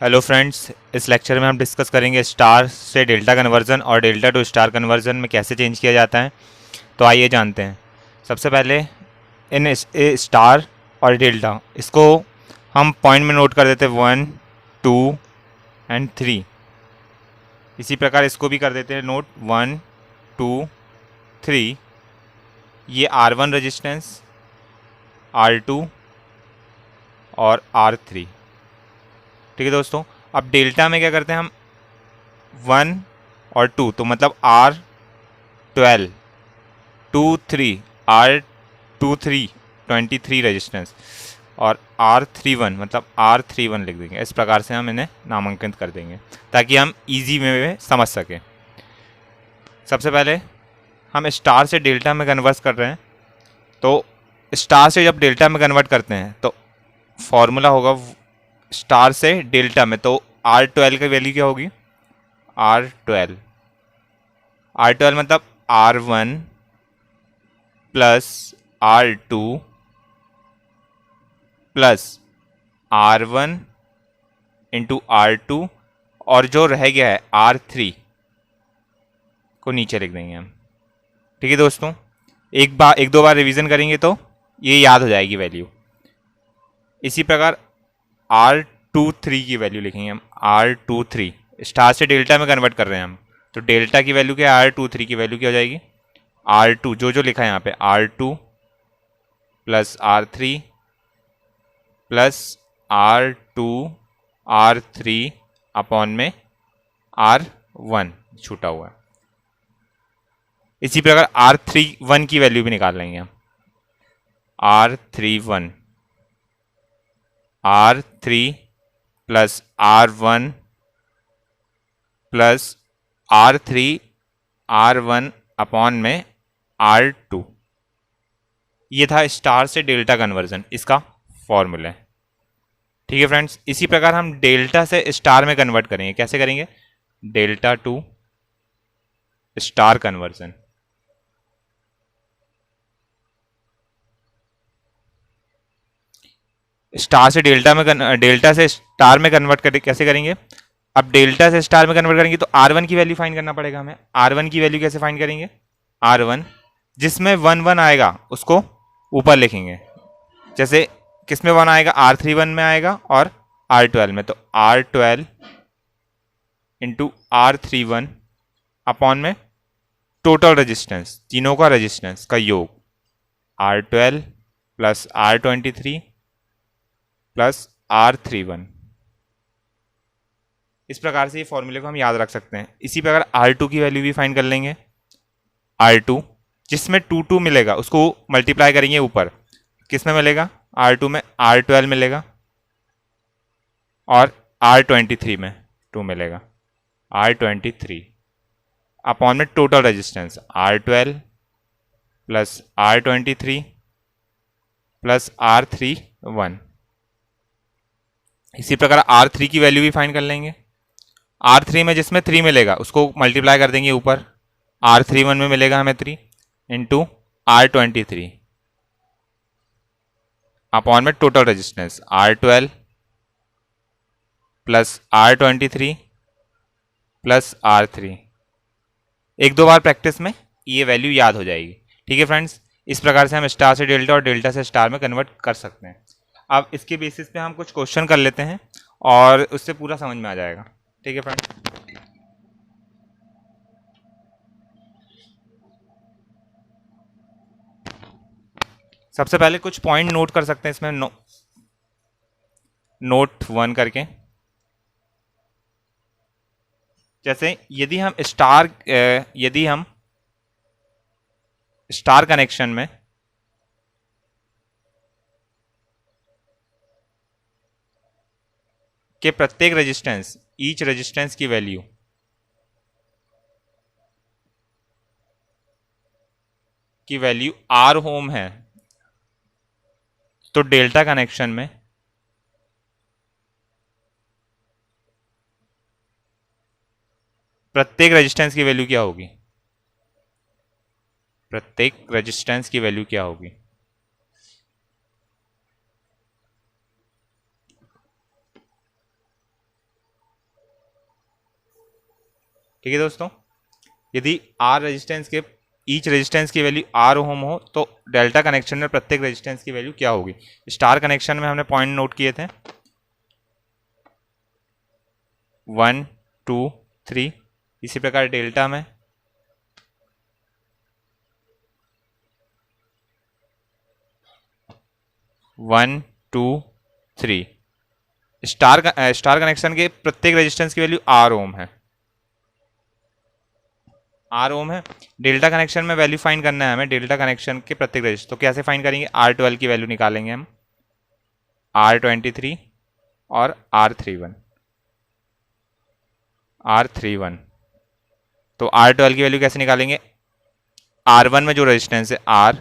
Hello friends, इस lecture में हम डिस्कस करेंगे स्टार से डेल्टा कन्वर्जन और डेल्टा टू स्टार कन्वर्जन में कैसे चेंज किया जाता है। तो आइए जानते हैं। सबसे पहले इन स्टार और डेल्टा इसको हम पॉइंट में नोट कर देते हैं 1, 2 एंड 3। इसी प्रकार इसको भी कर देते हैं नोट 1, 2, 3। ये R1 रेजिस्टेंस, R2 और R3। ठीक है दोस्तों। अब डेल्टा में क्या करते हैं हम 1 और 2, तो मतलब R12, 2, 3, R23, 23 रेजिस्टेंस और R31 मतलब R31 लिख देंगे। इस प्रकार से हम इन्हें नामांकित कर देंगे ताकि हम इजी में समझ सकें। सबसे पहले हम स्टार से डेल्टा में कन्वर्ट कर रहे हैं, तो स्टार से जब डेल्टा में कन्वर्ट करते हैं तो फॉर्मूला होगा स्टार से डेल्टा में, तो R12 की वैल्यू क्या होगी? R12 मतलब R1 plus R2 plus R1 into R2 और जो रह गया है R3 को नीचे लिख देंगे हम। ठीक है दोस्तों, एक दो बार रिवीजन करेंगे तो ये याद हो जाएगी वैल्यू। इसी प्रकार R23 की वैल्यू लिखेंगे हम। R23 स्टार से डेल्टा में कन्वर्ट कर रहे हैं हम, तो डेल्टा की वैल्यू क्या है? R23 की वैल्यू क्या हो जाएगी? R2 जो लिखा है यहाँ पे R2 plus R3 plus R2 R3 upon में R1 छूटा हुआ है। इसी प्रकार R31 की वैल्यू भी निकाल लेंगे हम। R31 R3 plus R1 plus R3 R1 upon में R2। ये था स्टार से डेल्टा कन्वर्जन, इसका फॉर्मूला है। ठीक है फ्रेंड्स, इसी प्रकार हम डेल्टा से स्टार में कन्वर्ट करेंगे। कैसे करेंगे? Delta two star conversion. Star से डेल्टा से स्टार में कन्वर्ट करें, कैसे करेंगे? अब डेल्टा से स्टार में कन्वर्ट करेंगे तो R1 की वैल्यू फाइंड करना पड़ेगा हमें। R1 की वैल्यू कैसे फाइंड करेंगे? R1 जिसमें 1 1 आएगा उसको ऊपर लिखेंगे। जैसे किस में 1 आएगा? R31 में आएगा और R12 में, तो R12 इंटू R31 अपॉन में टोटल रेजिस्टेंस, तीनों का रेजिस्टेंस का योग, R12 plus R23 plus R31। इस प्रकार से ये फॉर्मूले को हम याद रख सकते हैं। इसी प्रकार R2 की वैल्यू भी फाइंड कर लेंगे। R2 जिसमें 2 2 मिलेगा उसको मल्टीप्लाई करेंगे ऊपर, किस में मिलेगा? R2 में R12 मिलेगा और R23 में 2 मिलेगा। R23 अपॉन में total resistance R12 plus R23 plus R31। इसी प्रकार R3 की वैल्यू भी फाइंड कर लेंगे। R3 में जिसमें 3 मिलेगा उसको मल्टीप्लाई कर देंगे ऊपर, R31 में मिलेगा हमें 3 इंटू R23 अपॉन में total resistance R12 plus R23 plus R3। एक दो बार प्रैक्टिस में ये वैल्यू याद हो जाएगी। ठीक है फ्रेंड्स, इस प्रकार से हम स्टार से डेल्टा और डेल्टा से स्टार में कन्वर्ट कर सकते हैं। अब इसके बेसिस पे हम कुछ क्वेश्चन कर लेते हैं और उससे पूरा समझ में आ जाएगा। ठीक है फ्रेंड्स, सबसे पहले कुछ पॉइंट नोट कर सकते हैं इसमें, नोट 1 करके। जैसे यदि हम स्टार कनेक्शन में के प्रत्येक रेजिस्टेंस, ईच रेजिस्टेंस की वैल्यू R ओम है, तो डेल्टा कनेक्शन में प्रत्येक रेजिस्टेंस की वैल्यू क्या होगी? प्रत्येक रेजिस्टेंस की वैल्यू क्या होगी? ठीक है दोस्तों, यदि आर रेजिस्टेंस के ईच रेजिस्टेंस की वैल्यू आर ओम हो तो डेल्टा कनेक्शन में प्रत्येक रेजिस्टेंस की वैल्यू क्या होगी। स्टार कनेक्शन में हमने पॉइंट नोट किए थे 1 2 3, इसी प्रकार डेल्टा में 1 2 3। स्टार कनेक्शन के प्रत्येक रेजिस्टेंस की वैल्यू आर ओम है, आर ओम है। डेल्टा कनेक्शन में वैल्यू फाइंड करना है हमें, डेल्टा कनेक्शन के प्रत्येक रेजिस्टेंस। तो कैसे फाइंड करेंगे, R12 की वैल्यू निकालेंगे हम, R23 और R31, R31। तो R12 की वैल्यू कैसे निकालेंगे, R1 में जो रेजिस्टेंस है R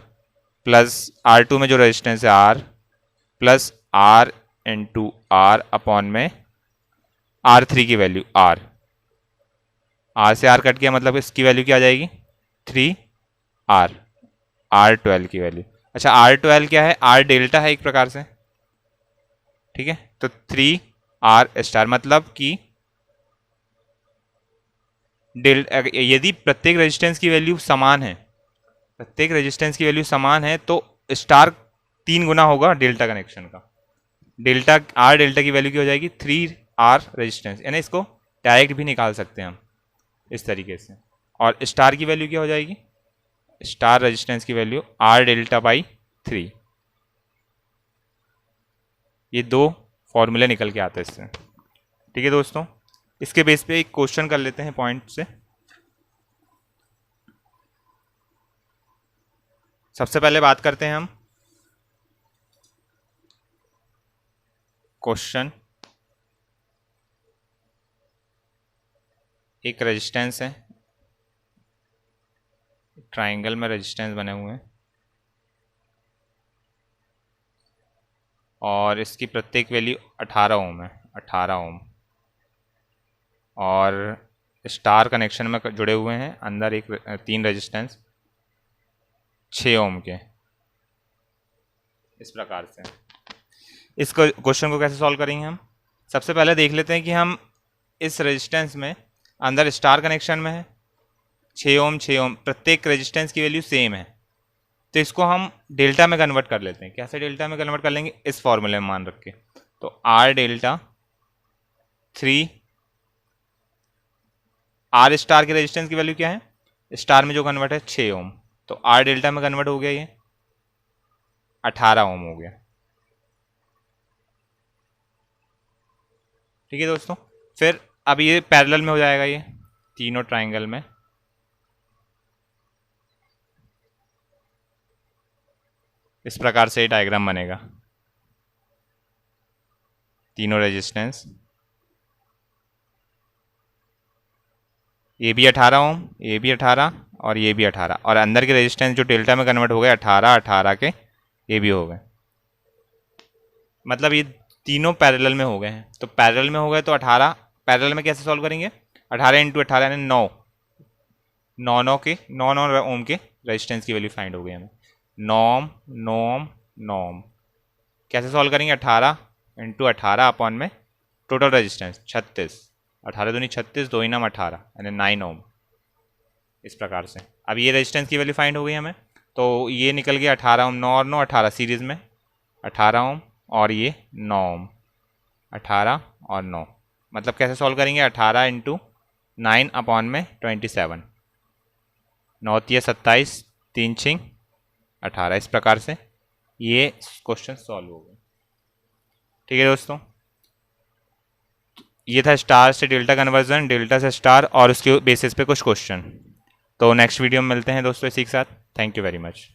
प्लस R2 में जो रेजिस्टेंस है R plus R into R upon में R3 की वैल्यू R। R से R कट गया, मतलब इसकी वैल्यू क्या आ जाएगी 3R, R12 की वैल्यू। अच्छा R12 क्या है, R डेल्टा है एक प्रकार से, ठीक है। तो 3R स्टार, मतलब कि यदि प्रत्येक रेजिस्टेंस की वैल्यू समान है, प्रत्येक रेजिस्टेंस की वैल्यू समान है तो स्टार 3 गुना होगा डेल्टा कनेक्शन का। डेल्टा आर डेल्टा की वैल्यू क्या हो जाएगी 3R रेजिस्टेंस, यानी इसको डायरेक्ट भी निकाल सकते हैं हम इस तरीके से। और स्टार की वैल्यू क्या हो जाएगी, स्टार रेजिस्टेंस की वैल्यू R डेल्टा बाई 3। ये दो फॉर्मूले निकल के आते हैं इससे, ठीक है दोस्तों। इसके बेस पे एक क्वेश्चन कर लेते हैं पॉइंट से। सबसे पहले बात करते हैं हम क्वेश्चन। एक रेजिस्टेंस है, ट्राइंगल में रेजिस्टेंस बने हुए हैं और इसकी प्रत्येक वैल्यू 18 ओम है, 18 ओम। और स्टार कनेक्शन में जुड़े हुए हैं अंदर एक 3 रेजिस्टेंस 6 ओम के, इस प्रकार से। इस क्वेश्चन को कैसे सॉल्व करेंगे हम, सबसे पहले देख लेते हैं कि हम इस रेजिस्टेंस में अंदर स्टार कनेक्शन में है 6 ओम 6 ओम, प्रत्येक रेजिस्टेंस की वैल्यू सेम है, तो इसको हम डेल्टा में कन्वर्ट कर लेते हैं। कैसे डेल्टा में कन्वर्ट कर लेंगे, इस फॉर्मूले में मान रख के। तो R डेल्टा 3, R स्टार के रेजिस्टेंस की वैल्यू क्या है, स्टार में जो कन्वर्ट है 6 ओम, तो R डेल्टा में कन्वर्ट हो गया, ये 18 ओम हो गया, ठीक है दोस्तों। फिर अब ये पैरेलल में हो जाएगा, ये तीनों ट्राइंगल में। इस प्रकार से डायग्राम बनेगा, तीनों रेजिस्टेंस, ये भी 18 ओम, ये भी 18 और ये भी 18, और अंदर के रेजिस्टेंस जो डेल्टा में कन्वर्ट हो गए 18 18 के ये भी हो गए, मतलब ये तीनों पैरेलल में हो गए हैं। तो पैरेलल में हो गए तो 18 पैरेलल में कैसे सॉल्व करेंगे, 18 इंटू 18 यानी 9 ओम के रेजिस्टेंस की वैल्यू फाइंड हो गई हमें, 9 ओम। कैसे सॉल्व करेंगे, 18 इंटू 18 अपॉन में टोटल रेजिस्टेंस 36, 18 दूनी 36, 2 नाम 18 यानी 9 ओम, इस प्रकार से। अब ये रेजिस्टेंस की वैल्यू फाइंड हो गई हमें, तो ये निकल गया 18 ओम, 9 और 9 18 सीरीज़ में 18 ओम, और ये 9 ओम, 18 और 9, मतलब कैसे सॉल्व करेंगे, 18 इंटू 9 अपॉन में 27, 9 तिया 27, 3 6 18, इस प्रकार से ये क्वेश्चन सॉल्व हो गए, ठीक है दोस्तों। ये था स्टार से डेल्टा कन्वर्जन, डेल्टा से स्टार और उसके बेसिस पे कुछ क्वेश्चन। तो नेक्स्ट वीडियो में मिलते हैं दोस्तों इसी के साथ। Thank you very much.